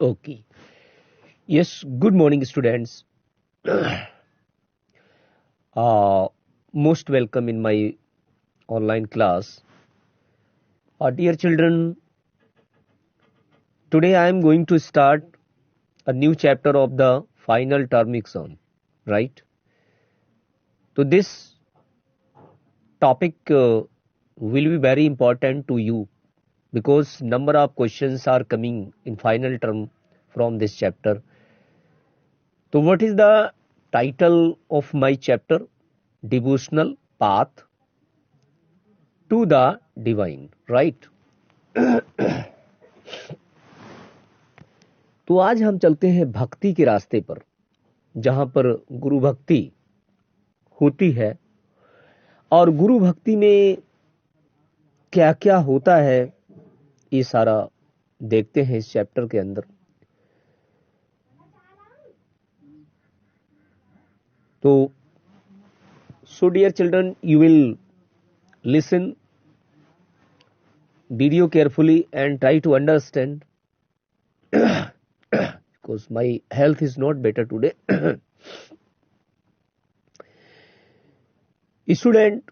Okay. Yes, good morning, students. Most welcome in my online class. Dear children, today I am going to start a new chapter of the final term exam, right? So, this topic will be very important to you because number of questions are coming in final term from this chapter. So, what is the title of my chapter? Devotional Path to the Divine, right? तो आज हम चलते हैं भक्ति के रास्ते पर, जहां पर गुरु भक्ति होती है और गुरु भक्ति में क्या क्या होता है, ये सारा देखते हैं इस चैप्टर के अंदर। तो so dear children, you will listen video carefully and try to understand because my health is not better today. Student,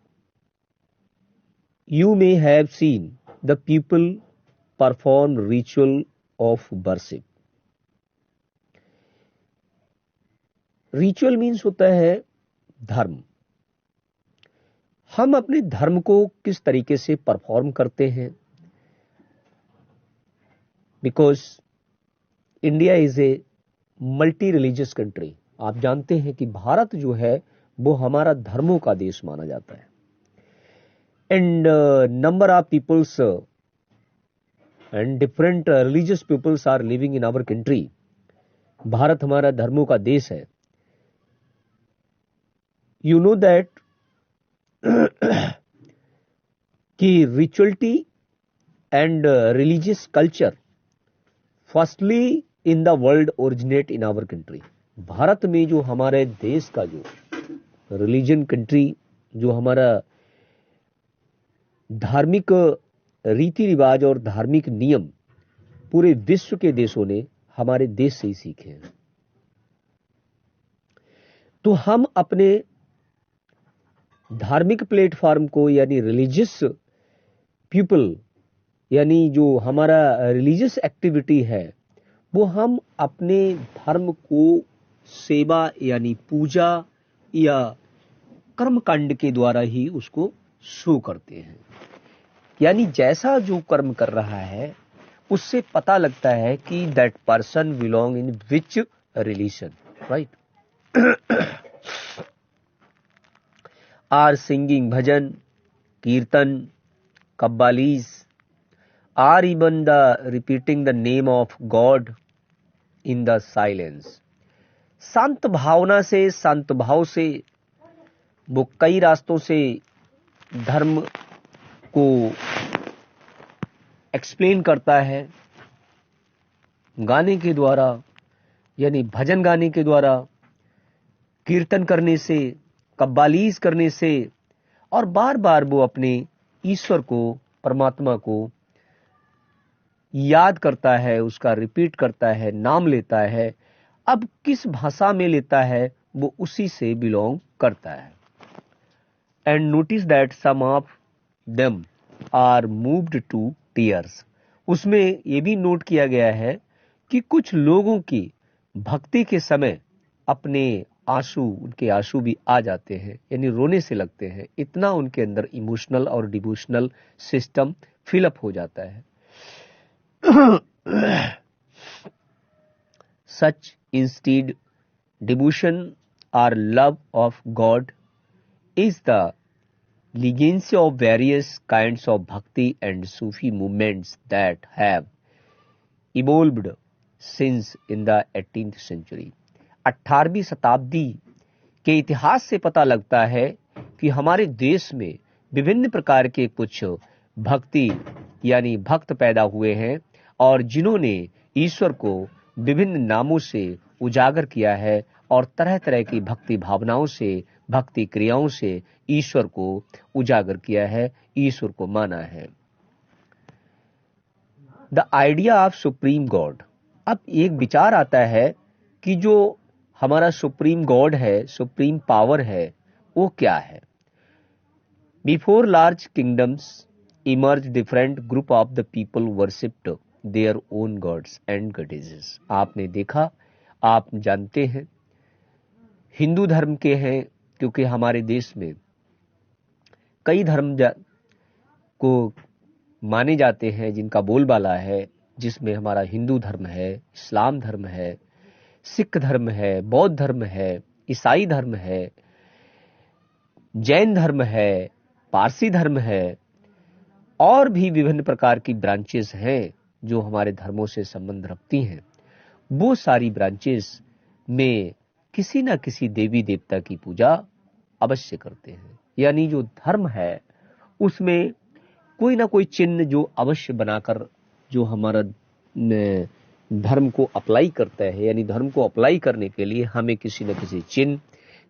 you may have seen the people perform ritual of worship. Ritual means होता है धर्म। हम अपने धर्म को किस तरीके से परफॉर्म करते हैं, because India is a multi religious country. आप जानते हैं कि भारत जो है वो हमारा धर्मों का देश माना जाता है। And number of peoples and different religious peoples are living in our country. Bharat हमारा धर्मों का देश है। यू नो दैट कि rituality and religious culture firstly in the world originate in our country. Bharat में जो हमारे देश का जो रिलीजन कंट्री, जो हमारा धार्मिक रीति रिवाज और धार्मिक नियम पूरे विश्व के देशों ने हमारे देश से ही सीखे हैं। तो हम अपने धार्मिक प्लेटफॉर्म को, यानी रिलीजियस पीपल, यानी जो हमारा रिलीजियस एक्टिविटी है, वो हम अपने धर्म को सेवा यानी पूजा या कर्मकांड के द्वारा ही उसको शो करते हैं। यानी जैसा जो कर्म कर रहा है उससे पता लगता है कि that person belong in which religion, right. Are singing bhajan, kirtan, qawwalis, or even the repeating the name of God in the silence। शांत भावना से, शांत भाव से वो कई रास्तों से धर्म को एक्सप्लेन करता है। गाने के द्वारा, यानी भजन गाने के द्वारा, कीर्तन करने से, कब्बालीज करने से, और बार बार वो अपने ईश्वर को, परमात्मा को याद करता है, उसका रिपीट करता है, नाम लेता है। अब किस भाषा में लेता है वो उसी से बिलोंग करता है। And notice that some of them are moved to tears. उसमें ये भी नोट किया गया है कि कुछ लोगों की भक्ति के समय अपने आंसू, उनके आंसू भी आ जाते हैं, यानी रोने से लगते हैं। इतना उनके अंदर इमोशनल और डिवोशनल सिस्टम फिलअप हो जाता है। Such instead devotion or love of God is the legacy of various kinds of bhakti and Sufi movements that have evolved since in the 18th century। 18वीं शताब्दी के इतिहास से पता लगता है कि हमारे देश में विभिन्न प्रकार के कुछ भक्ति यानी भक्त पैदा हुए हैं, और जिन्होंने ईश्वर को विभिन्न नामों से उजागर किया है और तरह तरह की भक्ति भावनाओं से, भक्ति क्रियाओं से ईश्वर को उजागर किया है, ईश्वर को माना है। The idea of supreme God अब एक विचार आता है कि जो हमारा सुप्रीम गॉड है, सुप्रीम पावर है, वो क्या है। Before large kingdoms emerge different group of the people worshipped their own gods and goddesses. आपने देखा, आप जानते हैं, हिंदू धर्म के हैं, क्योंकि हमारे देश में कई धर्म को माने जाते हैं जिनका बोलबाला है, जिसमें हमारा हिंदू धर्म है, इस्लाम धर्म है, सिख धर्म है, बौद्ध धर्म है, ईसाई धर्म है, जैन धर्म है, पारसी धर्म है, और भी विभिन्न प्रकार की ब्रांचेस हैं जो हमारे धर्मों से संबंध रखती हैं। वो सारी ब्रांचेस में किसी न किसी देवी देवता की पूजा अवश्य करते हैं। यानी जो धर्म है उसमें कोई ना कोई चिन्ह जो अवश्य बनाकर जो हमारा धर्म को अप्लाई करता है, यानी धर्म को अप्लाई करने के लिए हमें किसी न किसी चिन्ह,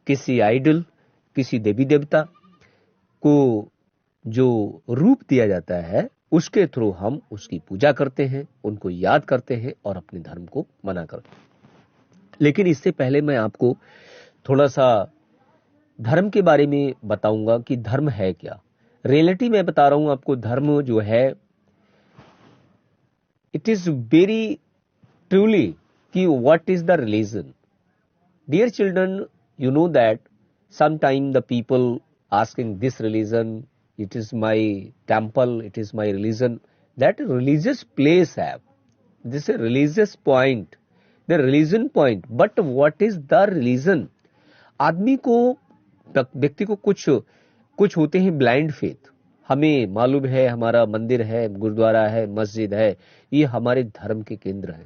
किसी आइडल, किसी देवी देवता को जो रूप दिया जाता है, उसके थ्रू हम उसकी पूजा करते हैं, उनको याद करते हैं और अपने धर्म को मना करते हैं। लेकिन इससे पहले मैं आपको थोड़ा सा धर्म के बारे में बताऊंगा कि धर्म है क्या। रियलिटी में बता रहा हूं आपको, धर्म जो है इट इज वेरी ट्रूली कि what is the religion. Dear children, you know that sometime the people asking this religion, it is my temple, it is my religion. That religious place have this is a religious point, the religion point, but what is the religion? आदमी को, व्यक्ति को कुछ होते हैं blind faith. हमें मालूम है हमारा मंदिर है, गुरुद्वारा है, मस्जिद है, ये हमारे धर्म के केंद्र है।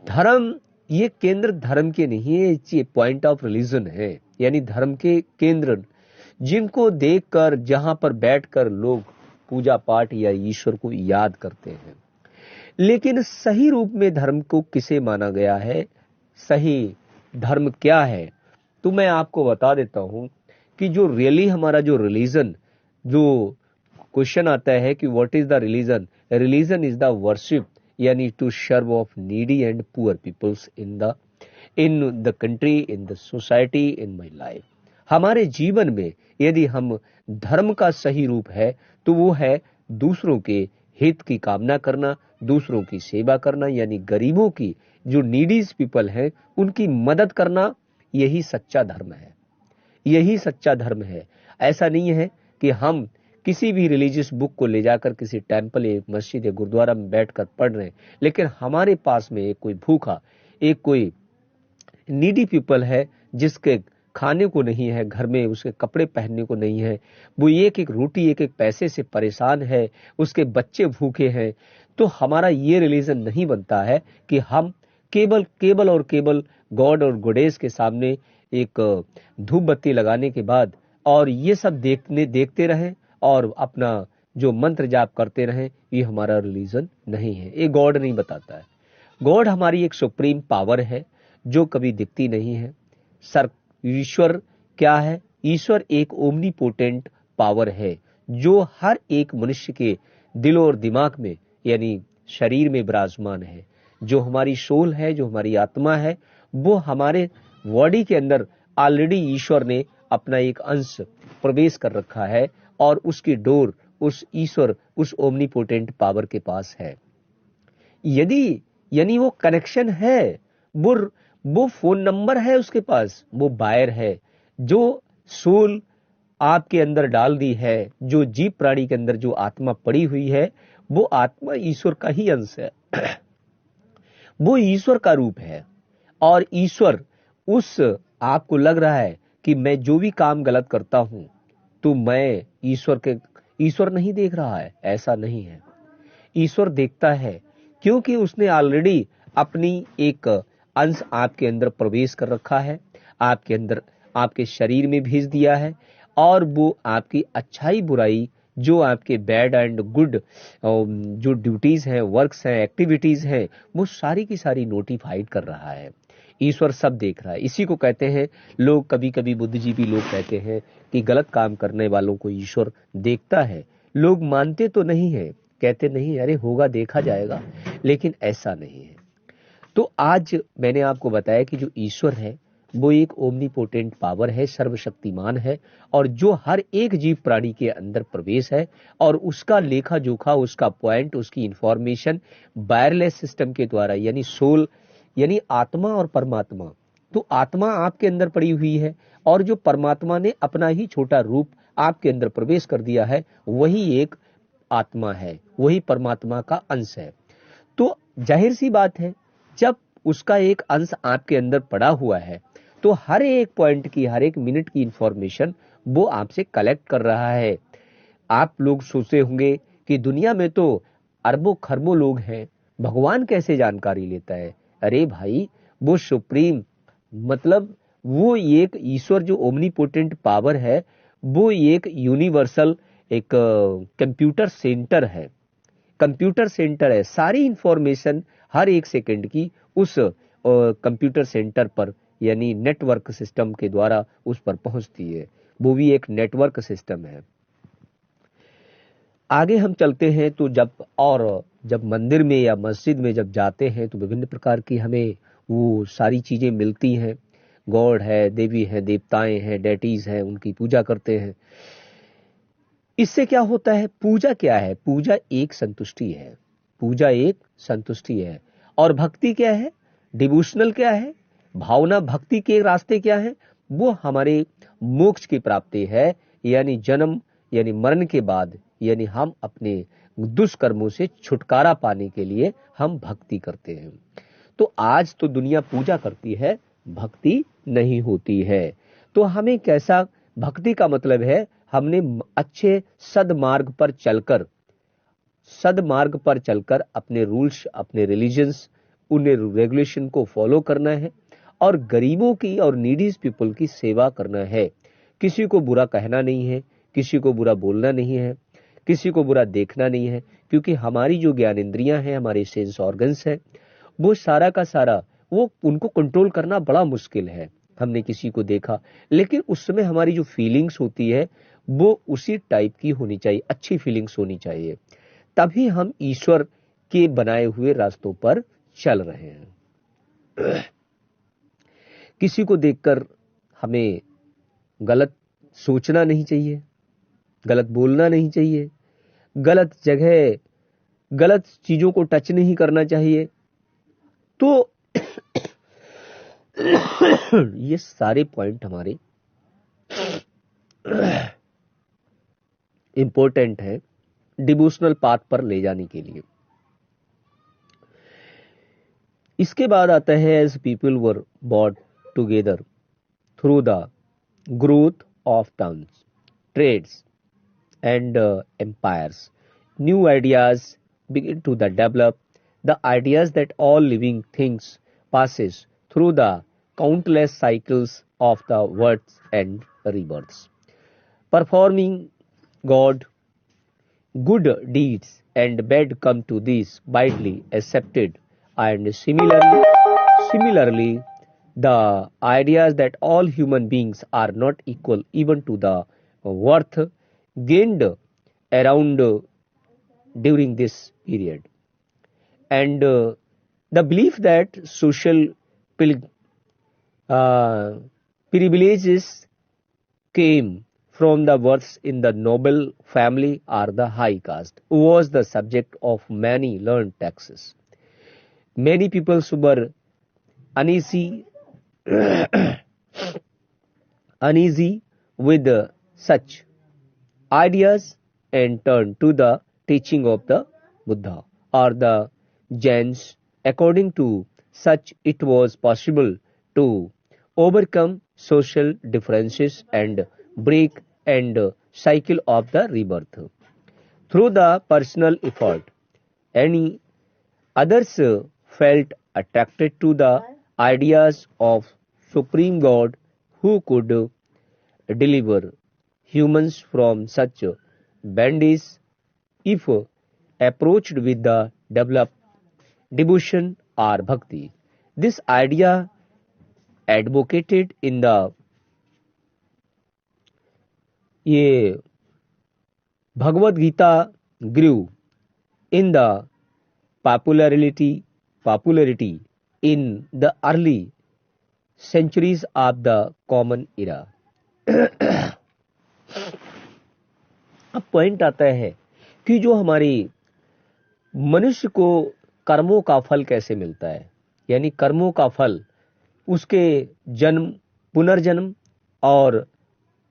धर्म, ये केंद्र धर्म के नहीं है, ये पॉइंट ऑफ रिलीजन है, यानी धर्म के केंद्र जिनको देखकर, जहां पर बैठकर लोग पूजा पाठ या ईश्वर को याद करते हैं। लेकिन सही रूप में धर्म को किसे माना गया है, सही धर्म क्या है, तो मैं आपको बता देता हूं कि जो रियली हमारा जो रिलीजन, जो क्वेश्चन आता है कि what is the religion, religion is the worship, यानी to serve of needy and poor peoples in the country, in the society, in my life. हमारे जीवन में यदि हम धर्म का सही रूप है तो वो है दूसरों के हित की कामना करना, दूसरों की सेवा करना, यानी गरीबों की, जो नीडीज पीपल हैं, उनकी मदद करना। यही सच्चा धर्म है, यही सच्चा धर्म है। ऐसा नहीं है कि हम किसी भी रिलीजियस बुक को ले जाकर किसी टेंपल या मस्जिद या गुरुद्वारा में बैठकर पढ़ रहे हैं, लेकिन हमारे पास में एक कोई भूखा, एक कोई नीडी पीपल है जिसके खाने को नहीं है, घर में उसके कपड़े पहनने को नहीं है, वो एक एक रोटी, एक एक पैसे से परेशान है, उसके बच्चे भूखे हैं, तो हमारा ये रिलीजन नहीं बनता है कि हम केवल और केवल गॉड और गॉडेस के सामने एक धूप बत्ती लगाने के बाद और ये सब देखते रहें और अपना जो मंत्र जाप करते रहें। ये हमारा रिलीजन नहीं है, ये गॉड नहीं बताता है। गॉड हमारी एक सुप्रीम पावर है जो कभी दिखती नहीं है। ईश्वर क्या है? ईश्वर एक ओमनीपोटेंट पावर है जो हर एक मनुष्य के दिल और दिमाग में, यानी शरीर में विराजमान है। जो हमारी सोल है, जो हमारी आत्मा है, वो हमारे बॉडी के अंदर ऑलरेडी ईश्वर ने अपना एक अंश प्रवेश कर रखा है और उसकी डोर उस ईश्वर, उस ओमनीपोटेंट पावर के पास है। यदि यानी वो कनेक्शन है, वो फोन नंबर है उसके पास, वो वायर है जो सोल आपके अंदर डाल दी है, जो जीव प्राणी के अंदर जो आत्मा पड़ी हुई है, वो आत्मा ईश्वर का ही अंश है। वो ईश्वर का रूप है और ईश्वर उस, आपको लग रहा है कि मैं जो भी काम गलत करता हूं तो मैं ईश्वर नहीं देख रहा है, ऐसा नहीं है। ईश्वर देखता है क्योंकि उसने ऑलरेडी अपनी एक अंश आपके अंदर प्रवेश कर रखा है, आपके अंदर, आपके शरीर में भेज दिया है और वो आपकी अच्छाई बुराई, जो आपके बैड एंड गुड जो ड्यूटीज हैं, वर्क्स हैं, एक्टिविटीज हैं, वो सारी की सारी नोटिफाइड कर रहा है। ईश्वर सब देख रहा है। इसी को कहते हैं लोग, कभी कभी बुद्धिजीवी लोग कहते हैं कि गलत काम करने वालों को ईश्वर देखता है। लोग मानते तो नहीं है, कहते नहीं अरे होगा, देखा जाएगा, लेकिन ऐसा नहीं है। तो आज मैंने आपको बताया कि जो ईश्वर है वो एक ओमनीपोटेंट पावर है, सर्वशक्तिमान है, और जो हर एक जीव प्राणी के अंदर प्रवेश है, और उसका लेखा जोखा, उसका पॉइंट, उसकी इंफॉर्मेशन वायरलेस सिस्टम के द्वारा, यानी सोल, यानी आत्मा और परमात्मा। तो आत्मा आपके अंदर पड़ी हुई है, और जो परमात्मा ने अपना ही छोटा रूप आपके अंदर प्रवेश कर दिया है, वही एक आत्मा है, वही परमात्मा का अंश है। तो जाहिर सी बात है, जब उसका एक अंश आपके अंदर पड़ा हुआ है, तो हर एक पॉइंट की, हर एक मिनट की इंफॉर्मेशन वो आपसे कलेक्ट कर रहा है। आप लोग सोचते होंगे कि दुनिया में तो अरबों खरबों लोग हैं, भगवान कैसे जानकारी लेता है? अरे भाई, वो सुप्रीम, मतलब वो एक ईश्वर जो ओमनीपोटेंट पावर है, वो एक यूनिवर्सल, एक कंप्यूटर सेंटर है, कंप्यूटर सेंटर है। सारी इंफॉर्मेशन हर एक सेकंड की उस कंप्यूटर सेंटर पर, यानी नेटवर्क सिस्टम के द्वारा उस पर पहुंचती है। वो भी एक नेटवर्क सिस्टम है। आगे हम चलते हैं तो जब मंदिर में या मस्जिद में जब जाते हैं तो विभिन्न प्रकार की हमें वो सारी चीजें मिलती हैं। गॉड है, देवी है, देवताएं हैं, डेटीज हैं, उनकी पूजा करते हैं। इससे क्या होता है? पूजा क्या है? पूजा एक संतुष्टि है, पूजा एक संतुष्टि है। और भक्ति क्या है? डिवोशनल क्या है? भावना भक्ति के रास्ते क्या है? वो हमारे मोक्ष की प्राप्ति है, यानी जन्म, यानी मरण के बाद, यानी हम अपने दुष्कर्मों से छुटकारा पाने के लिए हम भक्ति करते हैं। तो आज तो दुनिया पूजा करती है, भक्ति नहीं होती है। तो हमें कैसा भक्ति का मतलब है? हमने अच्छे सदमार्ग पर चलकर अपने रूल्स, अपने रिलीजन्स, उन रेगुलेशन को फॉलो करना है, और गरीबों की और नीडीज पीपल की सेवा करना है। किसी को बुरा कहना नहीं है, किसी को बुरा बोलना नहीं है, किसी को बुरा देखना नहीं है, क्योंकि हमारी जो ज्ञान इंद्रियां हैं, हमारे सेंस ऑर्गन्स हैं, वो सारा का सारा, वो उनको कंट्रोल करना बड़ा मुश्किल है। हमने किसी को देखा, लेकिन उस समय हमारी जो फीलिंग्स होती है वो उसी टाइप की होनी चाहिए, अच्छी फीलिंग्स होनी चाहिए, तभी हम ईश्वर के बनाए हुए रास्तों पर चल रहे हैं। किसी को देखकर हमें गलत सोचना नहीं चाहिए, गलत बोलना नहीं चाहिए, गलत जगह, गलत चीजों को टच नहीं करना चाहिए। तो ये सारे पॉइंट हमारे इंपॉर्टेंट है डिवोशनल पाथ पर ले जाने के लिए। इसके बाद आता है, as people were bought together through the growth of towns, trades and empires, new ideas begin to develop. The ideas that all living things passes through the countless cycles of the births and rebirths, performing God good deeds and bad come to these widely accepted, and similarly the ideas that all human beings are not equal even to the worth gained around during this period, and the belief that social pil- uh, privileges came from the births in the noble family or the high caste was the subject of many learned texts. Many people were uneasy, uneasy with such ideas and turned to the teaching of the Buddha or the Jains. According to such, it was possible to overcome social differences and break and cycle of the rebirth through the personal effort. Any others felt attracted to the ideas of Supreme God who could deliver humans from such bondage if approached with the developed devotion or bhakti. This idea advocated in the ये Bhagavad Gita grew in the popularity in the early centuries of the common era. अब point आता है कि जो हमारी मनुष्य को कर्मों का फल कैसे मिलता है, यानी कर्मों का फल उसके जन्म, पुनर्जन्म और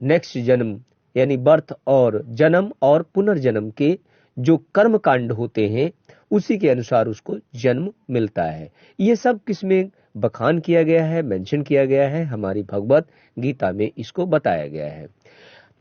नेक्स्ट जन्म, यानी बर्थ और जन्म और पुनर्जन्म के जो कर्म कांड होते हैं उसी के अनुसार उसको जन्म मिलता है। ये सब किसमें बखान किया गया है, मेंशन किया गया है, हमारी भगवत गीता में इसको बताया गया है।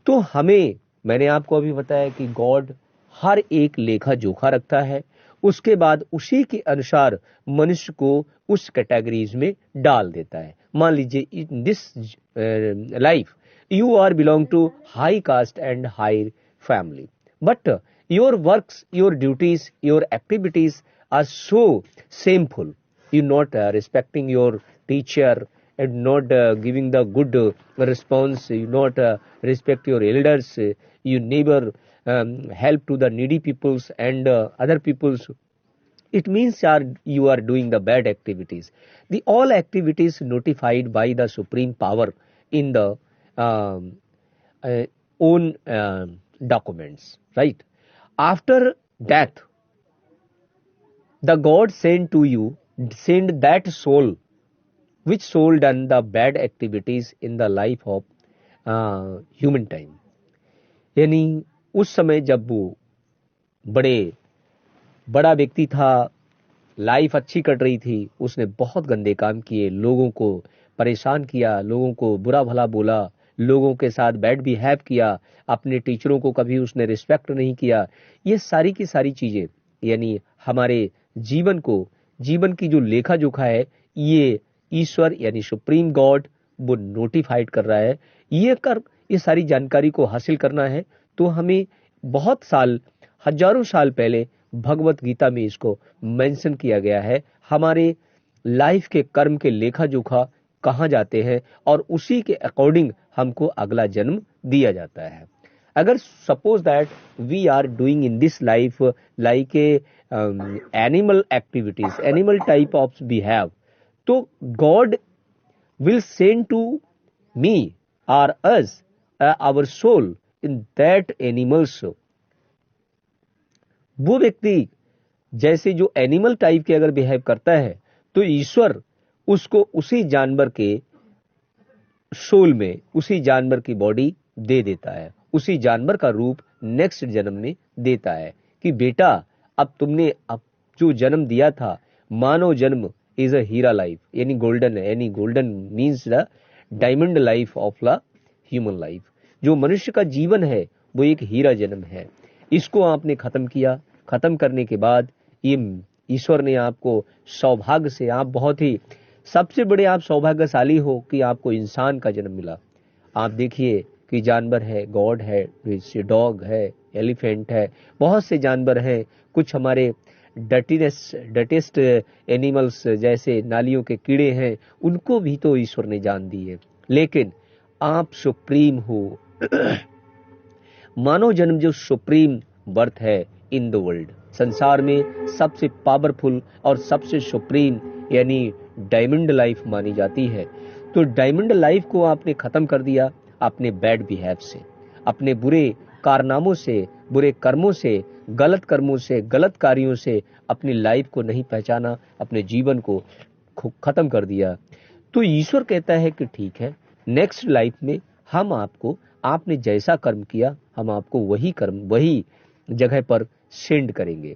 तो हमें, मैंने आपको अभी बताया कि गॉड हर एक लेखा जोखा रखता है, उसके बाद उसी के अनुसार मनुष्य को उस कैटेगरीज में डाल देता है। मान लीजिए इन this life you are belong to high caste and high family, but your works, your duties, your activities are so shameful. You not respecting your teacher and not giving the good response. You not respect your elders. You never help to the needy peoples and other peoples. It means you are doing the bad activities. The all activities notified by the supreme power in the um, uh, own documents, right? After death, the God sent to you, send that soul, which soul done the bad activities in the life of human time. यानी उस समय जब वो बड़ा व्यक्ति था, life अच्छी cut रही थी, उसने बहुत गंदे काम किए, लोगों को परेशान किया, लोगों को बुरा भला बोला, लोगों के साथ बैड बिहेव किया, अपने टीचरों को कभी उसने रिस्पेक्ट नहीं किया। ये सारी की सारी चीजें यानी हमारे जीवन की जो लेखा जोखा है, ये ईश्वर यानी सुप्रीम गॉड वो नोटिफाइड कर रहा है। ये सारी जानकारी को हासिल करना है तो हमें बहुत साल, हजारों साल पहले भगवत गीता में इसको मेंशन किया गया है। हमारे लाइफ के कर्म के लेखा जोखा कहाँ जाते हैं और उसी के अकॉर्डिंग हमको अगला जन्म दिया जाता है। अगर suppose that we are doing in this life like a animal activities, animal type of behave, तो god will send to me और us our soul in that animals. वो व्यक्ति जैसे जो एनिमल टाइप के अगर बिहेव करता है तो ईश्वर उसको उसी जानवर के सोल में, उसी जानवर की बॉडी दे देता है, उसी जानवर का रूप नेक्स्ट जन्म में देता है कि बेटा अब तुमने अब जो जन्म दिया था, मानव जन्म इज अ हीरा लाइफ, यानी गोल्डन है, यानी golden means the diamond life of the human life. जो मनुष्य का जीवन है वो एक हीरा जन्म है। इसको आपने खत्म किया, खत्म करने के बाद ये ईश्वर ने आपको सौभाग्य से, आप बहुत ही सबसे बड़े आप सौभाग्यशाली हो कि आपको इंसान का जन्म मिला। आप देखिए कि जानवर है, गॉड है, डॉग है, एलिफेंट है, बहुत से जानवर हैं, कुछ हमारे डटेस्ट एनिमल्स जैसे नालियों के कीड़े हैं, उनको भी तो ईश्वर ने जान दी है। लेकिन आप सुप्रीम हो। मानव जन्म जो सुप्रीम बर्थ है इन द वर्ल्ड, संसार में सबसे पावरफुल और सबसे सुप्रीम यानी डायमंड लाइफ मानी जाती है। तो डायमंड लाइफ को आपने खत्म कर दिया अपने बैड बिहेव से, अपने बुरे कारनामों से, बुरे कर्मों से, गलत कर्मों से, गलत कार्यों से अपनी लाइफ को नहीं पहचाना, अपने जीवन को खत्म कर दिया। तो ईश्वर कहता है कि ठीक है, नेक्स्ट लाइफ में हम आपको, आपने जैसा कर्म किया हम आपको वही कर्म वही जगह पर सेंड करेंगे।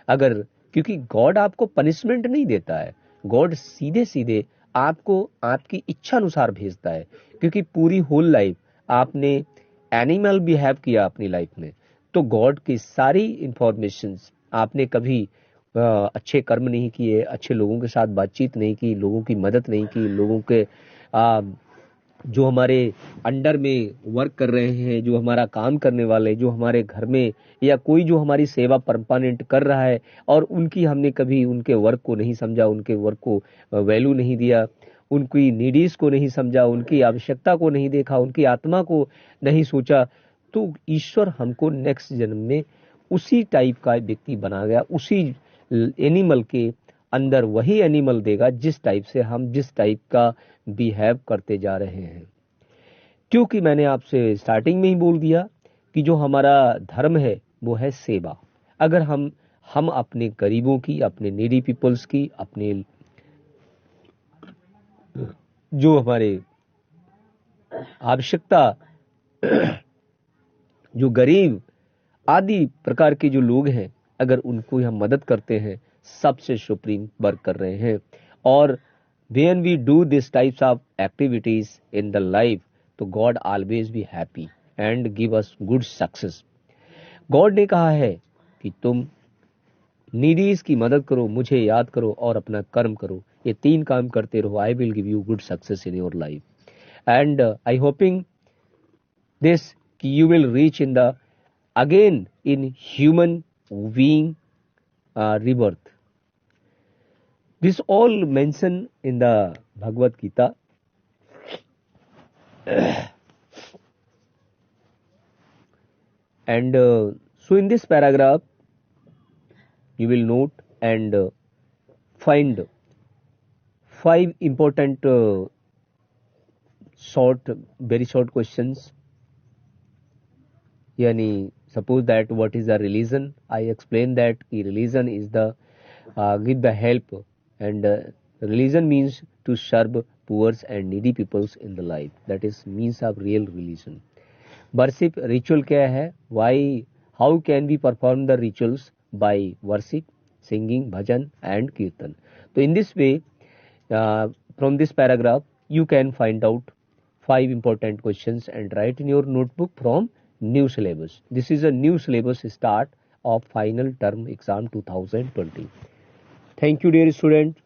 अगर, क्योंकि गॉड आपको पनिशमेंट नहीं देता है, गॉड सीधे सीधे आपको आपकी इच्छा अनुसार भेजता है। क्योंकि पूरी होल लाइफ आपने एनिमल बिहेव किया अपनी लाइफ में, तो गॉड की सारी इंफॉर्मेशंस, आपने कभी अच्छे कर्म नहीं किए, अच्छे लोगों के साथ बातचीत नहीं की, लोगों की मदद नहीं की, लोगों के जो हमारे अंडर में वर्क कर रहे हैं, जो हमारा काम करने वाले, जो हमारे घर में या कोई जो हमारी सेवा परमानेंट कर रहा है और उनकी हमने कभी उनके वर्क को नहीं समझा, उनके वर्क को वैल्यू नहीं दिया, उनकी नीडीज को नहीं समझा, उनकी आवश्यकता को नहीं देखा, उनकी आत्मा को नहीं सोचा, तो ईश्वर हमको नेक्स्ट जन्म में उसी टाइप का व्यक्ति बना गया, उसी एनिमल के अंदर वही एनिमल देगा जिस टाइप से हम जिस टाइप का बिहेव करते जा रहे हैं। क्योंकि मैंने आपसे स्टार्टिंग में ही बोल दिया कि जो हमारा धर्म है वो है सेवा। अगर हम अपने गरीबों की, अपने नीडी पीपल्स की, अपने जो हमारे आवश्यकता, जो गरीब आदि प्रकार के जो लोग हैं, अगर उनको हम मदद करते हैं, सबसे सुप्रीम वर्क कर रहे हैं। और when we do these types of activities in the life, तो God always be happy and give us good success. God ने कहा है कि तुम नीडीज की मदद करो, मुझे याद करो और अपना कर्म करो। ये 3 काम करते रहो, I will give you good success in your life. And I hopping this you will reach in the again in human being rebirth. This all mentioned in the Bhagavad Gita. And so in this paragraph you will note and find 5 important very short questions. Yani, suppose that what is the religion? I explain that religion is the give the help, and religion means to serve poor and needy peoples in the life. That is means of real religion. Worship ritual क्या है? Why? How can we perform the rituals? By worship, singing, bhajan and kirtan. So in this way, from this paragraph you can find out 5 important questions and write in your notebook from new syllabus. This is a new syllabus start of final term exam 2020. Thank you dear student.